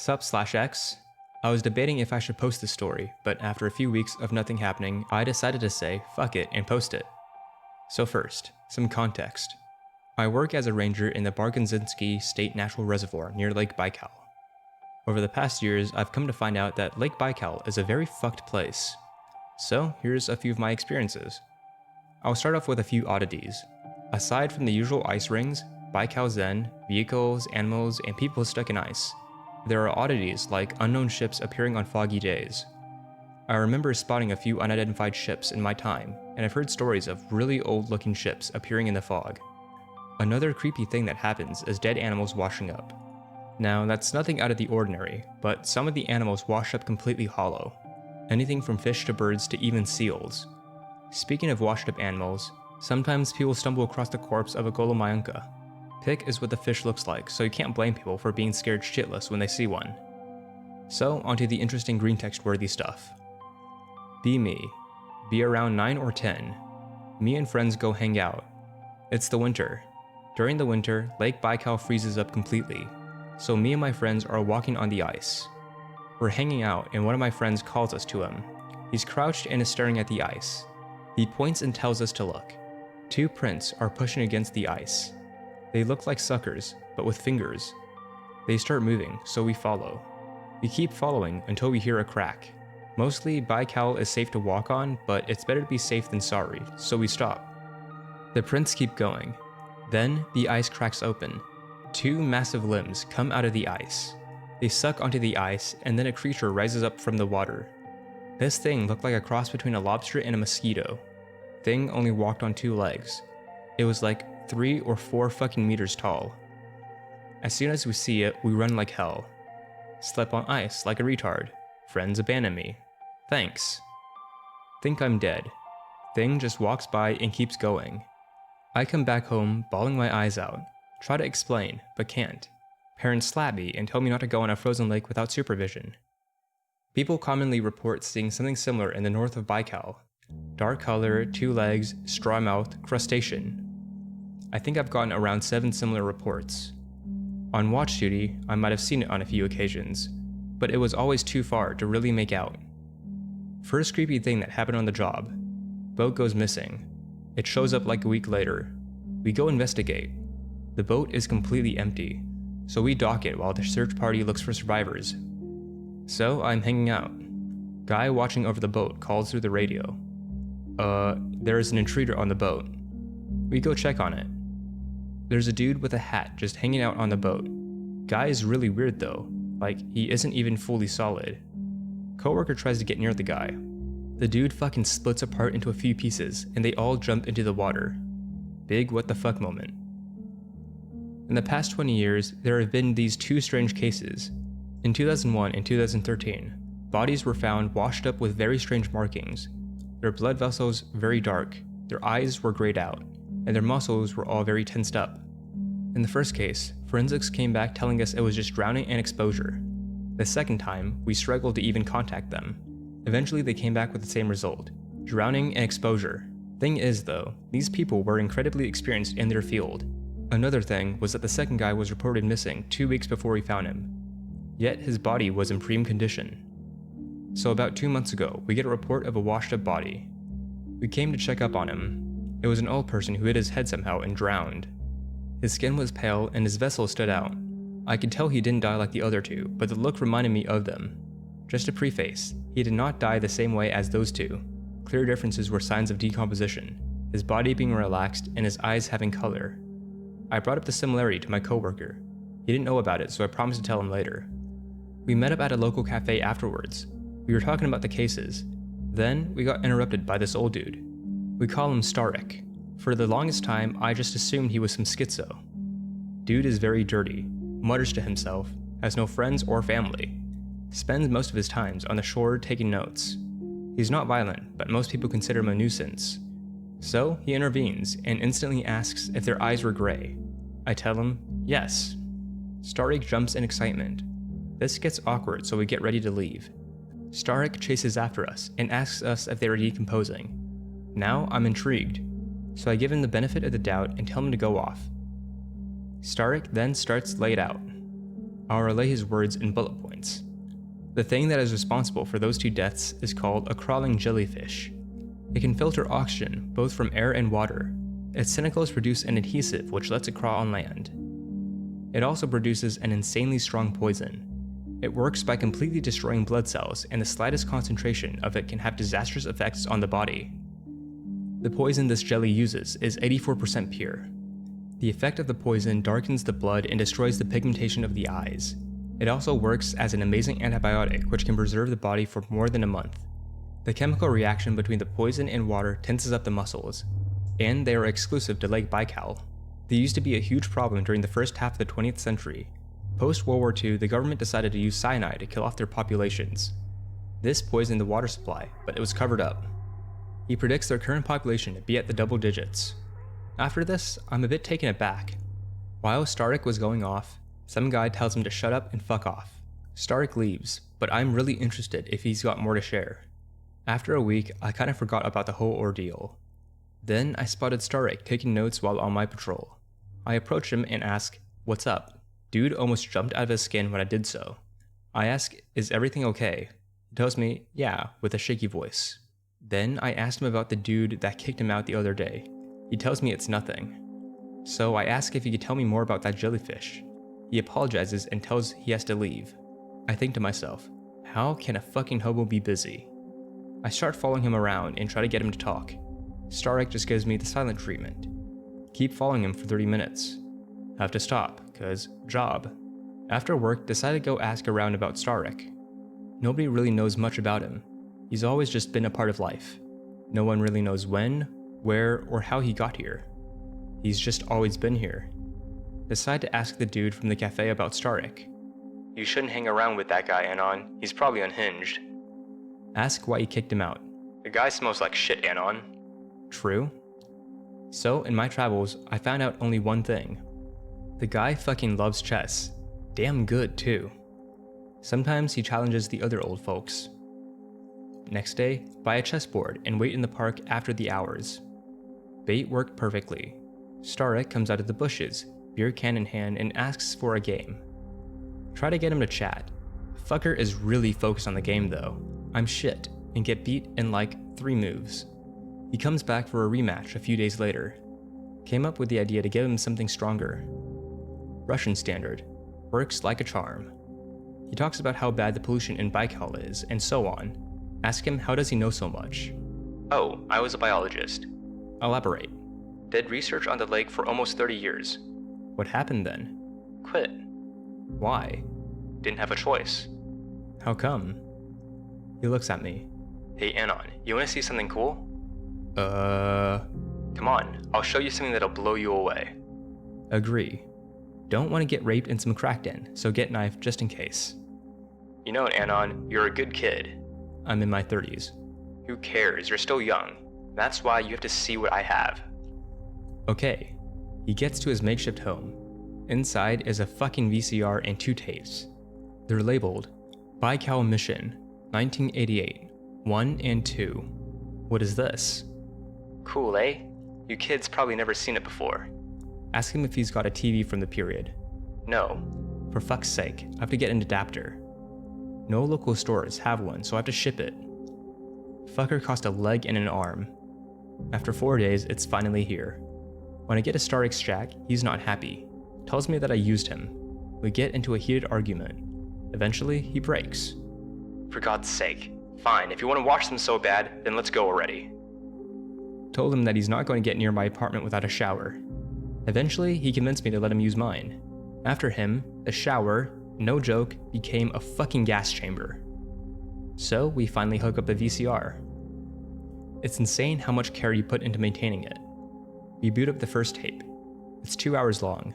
Sup/X. I was debating if I should post this story, but after a few weeks of nothing happening, I decided to say fuck it and post it. So first, some context. I work as a ranger in the Barganzinski State Natural Reservoir near Lake Baikal. Over the past years, I've come to find out that Lake Baikal is a very fucked place. So here's a few of my experiences. I'll start off with a few oddities. Aside from the usual ice rings, Baikal Zen, vehicles, animals, and people stuck in ice, there are oddities like unknown ships appearing on foggy days. I remember spotting a few unidentified ships in my time, and I've heard stories of really old-looking ships appearing in the fog. Another creepy thing that happens is dead animals washing up. Now, that's nothing out of the ordinary, but some of the animals wash up completely hollow. Anything from fish to birds to even seals. Speaking of washed up animals, sometimes people stumble across the corpse of a golomayanka. Pick is what the fish looks like, so you can't blame people for being scared shitless when they see one. So, onto the interesting Greentext worthy stuff. Be me. Be around 9 or 10. Me and friends go hang out. It's the winter. During the winter, Lake Baikal freezes up completely, so me and my friends are walking on the ice. We're hanging out and one of my friends calls us to him. He's crouched and is staring at the ice. He points and tells us to look. 2 prints are pushing against the ice. They look like suckers, but with fingers. They start moving, so we follow. We keep following until we hear a crack. Mostly, Baikal is safe to walk on, but it's better to be safe than sorry, so we stop. The prints keep going. Then, the ice cracks open. 2 massive limbs come out of the ice. They suck onto the ice, and then a creature rises up from the water. This thing looked like a cross between a lobster and a mosquito. Thing only walked on 2 legs. It was like 3 or 4 fucking meters tall. As soon as we see it, we run like hell. Slept on ice like a retard. Friends abandon me. Thanks. Think I'm dead. Thing just walks by and keeps going. I come back home, bawling my eyes out. Try to explain, but can't. Parents slap me and tell me not to go on a frozen lake without supervision. People commonly report seeing something similar in the north of Baikal. Dark color, 2 legs, straw mouth, crustacean. I think I've gotten around 7 similar reports. On watch duty, I might have seen it on a few occasions, but it was always too far to really make out. First creepy thing that happened on the job. Boat goes missing. It shows up like a week later. We go investigate. The boat is completely empty, so we dock it while the search party looks for survivors. So I'm hanging out. Guy watching over the boat calls through the radio. There is an intruder on the boat. We go check on it. There's a dude with a hat just hanging out on the boat. Guy is really weird though, like he isn't even fully solid. Coworker tries to get near the guy. The dude fucking splits apart into a few pieces and they all jump into the water. Big what the fuck moment. In the past 20 years, there have been these 2 strange cases. In 2001 and 2013, bodies were found washed up with very strange markings. Their blood vessels very dark, their eyes were grayed out, and their muscles were all very tensed up. In the first case, forensics came back telling us it was just drowning and exposure. The second time, we struggled to even contact them. Eventually they came back with the same result, drowning and exposure. Thing is though, these people were incredibly experienced in their field. Another thing was that the second guy was reported missing 2 weeks before we found him. Yet his body was in prime condition. So about 2 months ago, we get a report of a washed up body. We came to check up on him. It was an old person who hit his head somehow and drowned. His skin was pale and his vessel stood out. I could tell he didn't die like the other 2, but the look reminded me of them. Just to preface, he did not die the same way as those 2. Clear differences were signs of decomposition, his body being relaxed and his eyes having color. I brought up the similarity to my coworker. He didn't know about it, so I promised to tell him later. We met up at a local cafe afterwards. We were talking about the cases. Then, we got interrupted by this old dude. We call him Starik. For the longest time, I just assumed he was some schizo. Dude is very dirty, mutters to himself, has no friends or family, spends most of his times on the shore taking notes. He's not violent, but most people consider him a nuisance. So, he intervenes and instantly asks if their eyes were gray. I tell him, yes. Starik jumps in excitement. This gets awkward, so we get ready to leave. Starik chases after us and asks us if they are decomposing. Now I'm intrigued, so I give him the benefit of the doubt and tell him to go off. Starik then starts laid out. I'll relay his words in bullet points. The thing that is responsible for those 2 deaths is called a crawling jellyfish. It can filter oxygen, both from air and water. Its tentacles produce an adhesive which lets it crawl on land. It also produces an insanely strong poison. It works by completely destroying blood cells, and the slightest concentration of it can have disastrous effects on the body. The poison this jelly uses is 84% pure. The effect of the poison darkens the blood and destroys the pigmentation of the eyes. It also works as an amazing antibiotic which can preserve the body for more than a month. The chemical reaction between the poison and water tenses up the muscles, and they are exclusive to Lake Baikal. They used to be a huge problem during the first half of the 20th century. Post-World War II, the government decided to use cyanide to kill off their populations. This poisoned the water supply, but it was covered up. He predicts their current population to be at the double digits. After this, I'm a bit taken aback. While Starik was going off, some guy tells him to shut up and fuck off. Starik leaves, but I'm really interested if he's got more to share. After a week, I kind of forgot about the whole ordeal. Then I spotted Starik taking notes while on my patrol. I approach him and ask, "What's up?" Dude almost jumped out of his skin when I did so. I ask, "Is everything okay?" He tells me, "Yeah," with a shaky voice. Then I asked him about the dude that kicked him out the other day. He tells me it's nothing. So I ask if he could tell me more about that jellyfish. He apologizes and tells he has to leave. I think to myself, how can a fucking hobo be busy? I start following him around and try to get him to talk. Starik just gives me the silent treatment. Keep following him for 30 minutes. Have to stop, cause job. After work, decide to go ask around about Starik. Nobody really knows much about him. He's always just been a part of life. No one really knows when, where, or how he got here. He's just always been here. Decide to ask the dude from the cafe about Starik. You shouldn't hang around with that guy, Anon. He's probably unhinged. Ask why he kicked him out. The guy smells like shit, Anon. True. So, in my travels, I found out only one thing. The guy fucking loves chess. Damn good, too. Sometimes he challenges the other old folks. Next day, buy a chessboard and wait in the park after the hours. Bait worked perfectly. Starik comes out of the bushes, beer can in hand, and asks for a game. Try to get him to chat. Fucker is really focused on the game though. I'm shit, and get beat in like 3 moves. He comes back for a rematch a few days later. Came up with the idea to give him something stronger. Russian standard. Works like a charm. He talks about how bad the pollution in Baikal is, and so on. Ask him how does he know so much. Oh, I was a biologist. Elaborate. Did research on the lake for almost 30 years. What happened then? Quit. Why? Didn't have a choice. How come? He looks at me. Hey Anon, you wanna see something cool? Come on, I'll show you something that'll blow you away. Agree. Don't want to get raped in some crackden, so get knife just in case. You know, Anon, you're a good kid. I'm in my 30s. Who cares? You're still young. That's why you have to see what I have. Okay. He gets to his makeshift home. Inside is a fucking VCR and 2 tapes. They're labeled Baikal Mission, 1988, 1 and 2. What is this? Cool, eh? You kids probably never seen it before. Ask him if he's got a TV from the period. No. For fuck's sake, I have to get an adapter. No local stores have one, so I have to ship it. Fucker cost a leg and an arm. After 4 days, it's finally here. When I get to Starik's shack, he's not happy. Tells me that I used him. We get into a heated argument. Eventually, he breaks. For God's sake. Fine, if you want to watch them so bad, then let's go already. Told him that he's not going to get near my apartment without a shower. Eventually, he convinced me to let him use mine. After him, the shower, no joke, became a fucking gas chamber. So we finally hook up the VCR. It's insane how much care you put into maintaining it. We boot up the first tape. It's 2 hours long.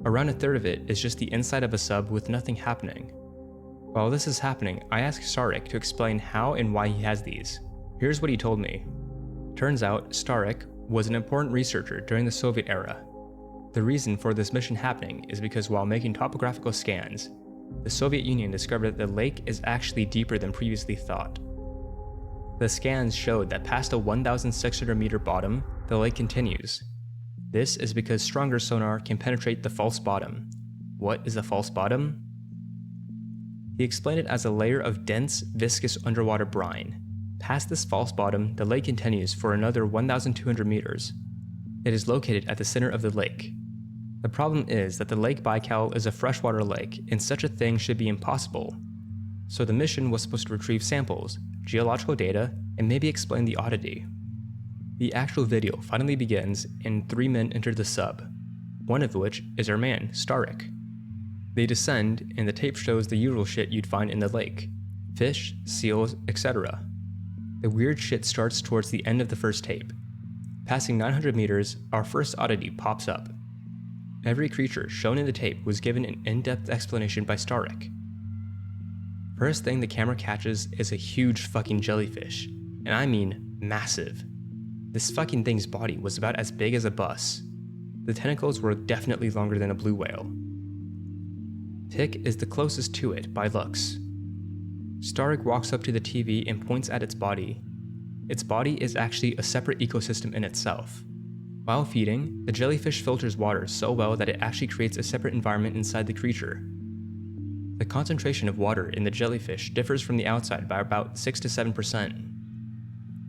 Around a third of it is just the inside of a sub with nothing happening. While this is happening, I ask Starik to explain how and why he has these. Here's what he told me. Turns out, Starik was an important researcher during the Soviet era. The reason for this mission happening is because while making topographical scans, the Soviet Union discovered that the lake is actually deeper than previously thought. The scans showed that past a 1,600 meter bottom, the lake continues. This is because stronger sonar can penetrate the false bottom. What is a false bottom? He explained it as a layer of dense, viscous underwater brine. Past this false bottom, the lake continues for another 1,200 meters. It is located at the center of the lake. The problem is that the Lake Baikal is a freshwater lake, and such a thing should be impossible. So the mission was supposed to retrieve samples, geological data, and maybe explain the oddity. The actual video finally begins, and 3 men enter the sub, one of which is our man, Starik. They descend, and the tape shows the usual shit you'd find in the lake: fish, seals, etc. The weird shit starts towards the end of the first tape. Passing 900 meters, our first oddity pops up. Every creature shown in the tape was given an in-depth explanation by Starik. First thing the camera catches is a huge fucking jellyfish, and I mean massive. This fucking thing's body was about as big as a bus. The tentacles were definitely longer than a blue whale. Tick is the closest to it by looks. Starik walks up to the TV and points at its body. Its body is actually a separate ecosystem in itself. While feeding, the jellyfish filters water so well that it actually creates a separate environment inside the creature. The concentration of water in the jellyfish differs from the outside by about 6 to 7%.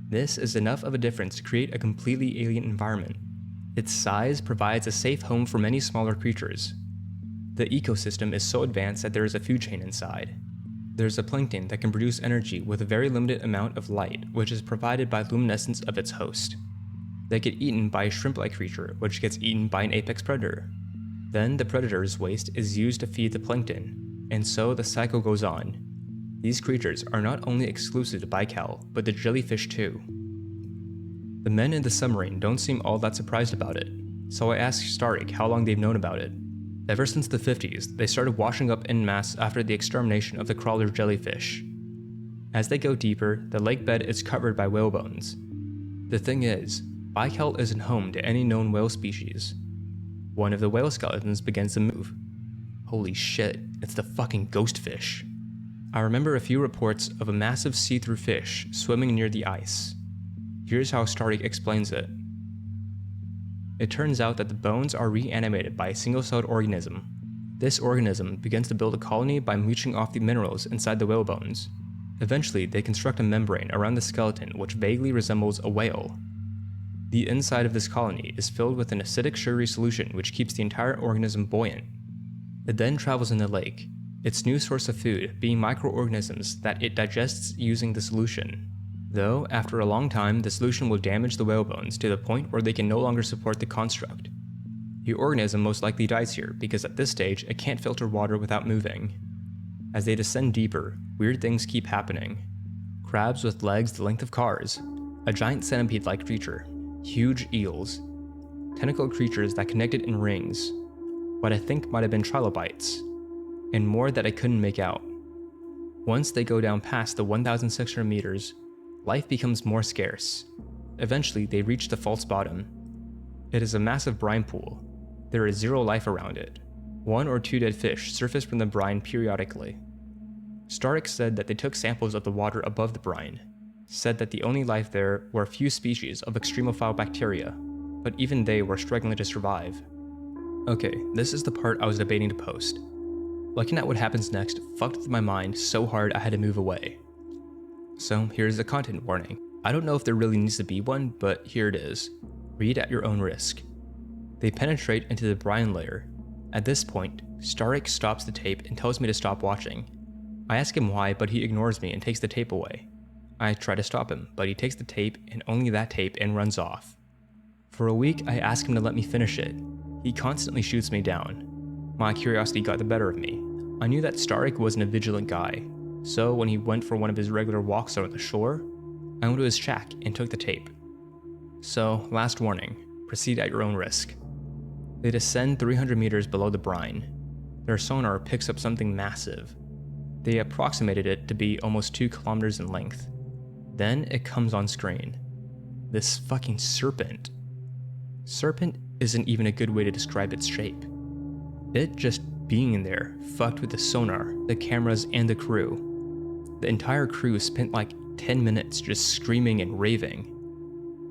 This is enough of a difference to create a completely alien environment. Its size provides a safe home for many smaller creatures. The ecosystem is so advanced that there is a food chain inside. There's a plankton that can produce energy with a very limited amount of light, which is provided by luminescence of its host. They get eaten by a shrimp-like creature, which gets eaten by an apex predator. Then the predator's waste is used to feed the plankton, and so the cycle goes on. These creatures are not only exclusive to Baikal, but the jellyfish too. The men in the submarine don't seem all that surprised about it, so I asked Starik how long they've known about it. Ever since the 50s, they started washing up en masse after the extermination of the crawler jellyfish. As they go deeper, the lake bed is covered by whale bones. The thing is, Baikal isn't home to any known whale species. One of the whale skeletons begins to move. Holy shit, it's the fucking ghost fish. I remember a few reports of a massive see-through fish swimming near the ice. Here's how Starik explains it. It turns out that the bones are reanimated by a single-celled organism. This organism begins to build a colony by mooching off the minerals inside the whale bones. Eventually, they construct a membrane around the skeleton which vaguely resembles a whale. The inside of this colony is filled with an acidic sugary solution which keeps the entire organism buoyant. It then travels in the lake, its new source of food being microorganisms that it digests using the solution. Though, after a long time, the solution will damage the whale bones to the point where they can no longer support the construct. The organism most likely dies here because at this stage it can't filter water without moving. As they descend deeper, weird things keep happening. Crabs with legs the length of cars, a giant centipede-like creature, huge eels, tentacle creatures that connected in rings, what I think might have been trilobites, and more that I couldn't make out. Once they go down past the 1,600 meters, life becomes more scarce. Eventually, they reach the false bottom. It is a massive brine pool. There is zero life around it. 1 or 2 dead fish surface from the brine periodically. Starik said that they took samples of the water above the brine, said that the only life there were a few species of extremophile bacteria, but even they were struggling to survive. Okay, this is the part I was debating to post. Looking at what happens next fucked with my mind so hard I had to move away. So here's a content warning. I don't know if there really needs to be one, but here it is. Read at your own risk. They penetrate into the brine layer. At this point, Starik stops the tape and tells me to stop watching. I ask him why, but he ignores me and takes the tape away. I try to stop him, but he takes the tape and only that tape and runs off. For a week, I ask him to let me finish it. He constantly shoots me down. My curiosity got the better of me. I knew that Starik wasn't a vigilant guy, so when he went for one of his regular walks on the shore, I went to his shack and took the tape. So, last warning, proceed at your own risk. They descend 300 meters below the brine. Their sonar picks up something massive. They approximated it to be almost 2 kilometers in length. Then it comes on screen. This fucking serpent. Serpent isn't even a good way to describe its shape. It just being there fucked with the sonar, the cameras, and the crew. The entire crew spent like 10 minutes just screaming and raving.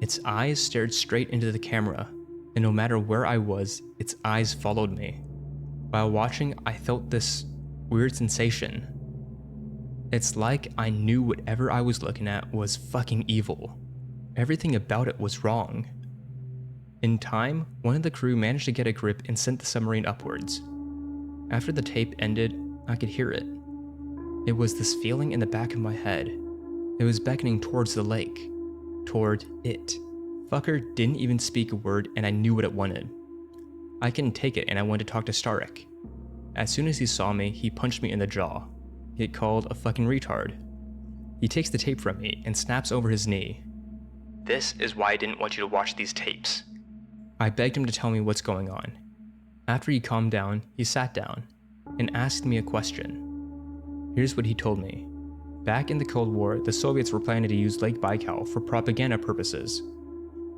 Its eyes stared straight into the camera, and no matter where I was, its eyes followed me. While watching, I felt this weird sensation. It's like I knew whatever I was looking at was fucking evil. Everything about it was wrong. In time, one of the crew managed to get a grip and sent the submarine upwards. After the tape ended, I could hear it. It was this feeling in the back of my head. It was beckoning towards the lake. Toward it. Fucker didn't even speak a word and I knew what it wanted. I couldn't take it and I wanted to talk to Starik. As soon as he saw me, he punched me in the jaw. He get called a fucking retard. He takes the tape from me and snaps over his knee. "This is why I didn't want you to watch these tapes." I begged him to tell me what's going on. After he calmed down, he sat down and asked me a question. Here's what he told me. Back in the Cold War, the Soviets were planning to use Lake Baikal for propaganda purposes.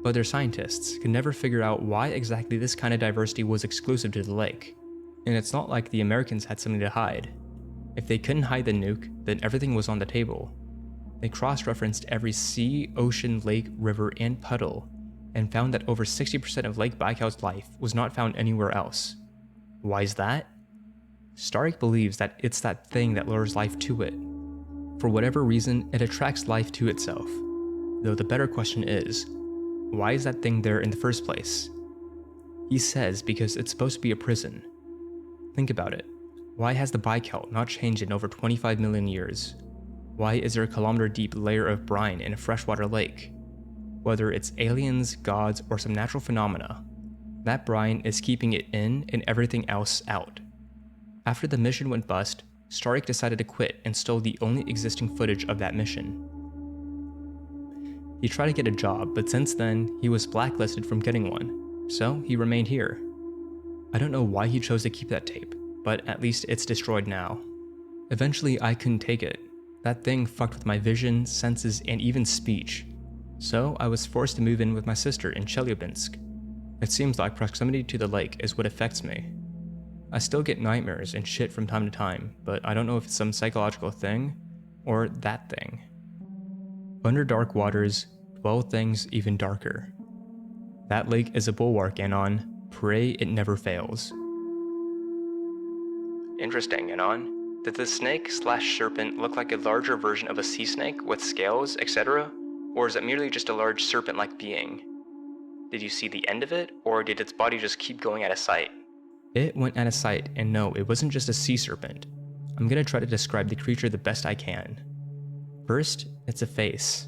But their scientists could never figure out why exactly this kind of diversity was exclusive to the lake. And it's not like the Americans had something to hide. If they couldn't hide the nuke, then everything was on the table. They cross-referenced every sea, ocean, lake, river, and puddle, and found that over 60% of Lake Baikal's life was not found anywhere else. Why is that? Starik believes that it's that thing that lures life to it. For whatever reason, it attracts life to itself. Though the better question is, why is that thing there in the first place? He says because it's supposed to be a prison. Think about it. Why has the Baikal not changed in over 25 million years? Why is there a kilometer-deep layer of brine in a freshwater lake? Whether it's aliens, gods, or some natural phenomena, that brine is keeping it in and everything else out. After the mission went bust, Starik decided to quit and stole the only existing footage of that mission. He tried to get a job, but since then, he was blacklisted from getting one, so he remained here. I don't know why he chose to keep that tape, but at least it's destroyed now. Eventually, I couldn't take it. That thing fucked with my vision, senses, and even speech. So I was forced to move in with my sister in Chelyabinsk. It seems like proximity to the lake is what affects me. I still get nightmares and shit from time to time, but I don't know if it's some psychological thing, or that thing. Under dark waters, dwell things even darker. That lake is a bulwark and on, pray it never fails. Interesting, Anon. Did the snake/serpent look like a larger version of a sea snake with scales, etc.? Or is it merely just a large serpent-like being? Did you see the end of it, or did its body just keep going out of sight? It went out of sight, and no, it wasn't just a sea serpent. I'm gonna try to describe the creature the best I can. First, it's a face.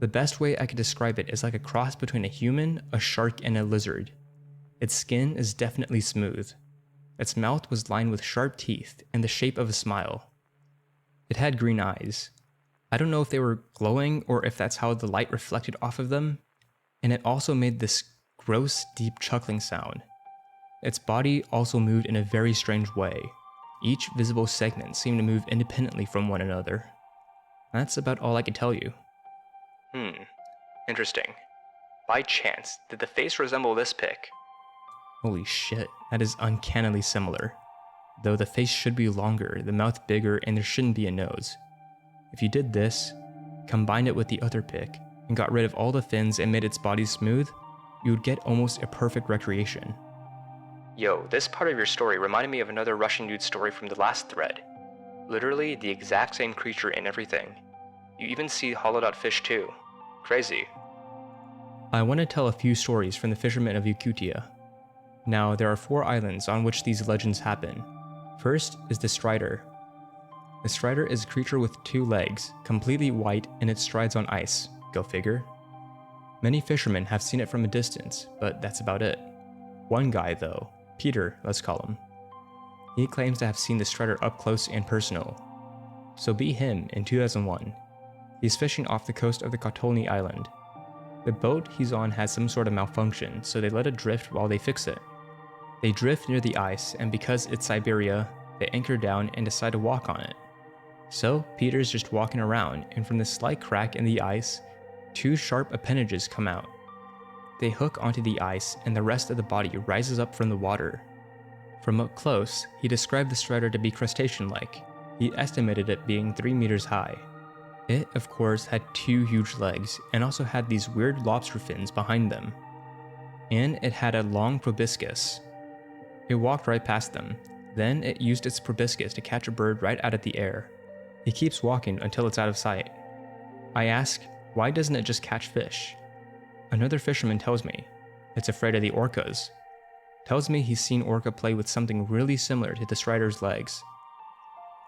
The best way I could describe it is like a cross between a human, a shark, and a lizard. Its skin is definitely smooth. Its mouth was lined with sharp teeth and the shape of a smile. It had green eyes. I don't know if they were glowing or if that's how the light reflected off of them, and it also made this gross, deep chuckling sound. Its body also moved in a very strange way. Each visible segment seemed to move independently from one another. That's about all I can tell you. Interesting. By chance, did the face resemble this pic? Holy shit, that is uncannily similar. Though the face should be longer, the mouth bigger, and there shouldn't be a nose. If you did this, combined it with the other pic, and got rid of all the fins and made its body smooth, you would get almost a perfect recreation. Yo, this part of your story reminded me of another Russian dude's story from the last thread. Literally the exact same creature and everything. You even see hollowed out fish too. Crazy. I want to tell a few stories from the fishermen of Yakutia. Now, there are 4 islands on which these legends happen. First is the Strider. The Strider is a creature with 2 legs, completely white, and it strides on ice. Go figure. Many fishermen have seen it from a distance, but that's about it. One guy though, Peter, let's call him. He claims to have seen the Strider up close and personal. So be him in 2001. He's fishing off the coast of the Kotolny Island. The boat he's on has some sort of malfunction, so they let it drift while they fix it. They drift near the ice, and because it's Siberia, they anchor down and decide to walk on it. So Peter's just walking around, and from the slight crack in the ice, 2 sharp appendages come out. They hook onto the ice, and the rest of the body rises up from the water. From up close, he described the Strider to be crustacean-like. He estimated it being 3 meters high. It, of course, had 2 huge legs, and also had these weird lobster fins behind them. And it had a long proboscis. It walked right past them, Then it used its proboscis to catch a bird right out of the air. It keeps walking until it's out of sight. I ask, why doesn't it just catch fish? Another fisherman tells me, it's afraid of the orcas. Tells me he's seen orca play with something really similar to the strider's legs.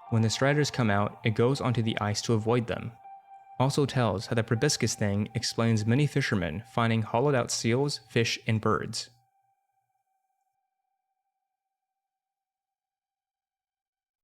When the striders come out, it goes onto the ice to avoid them. Also tells how the proboscis thing explains many fishermen finding hollowed out seals, fish, and birds.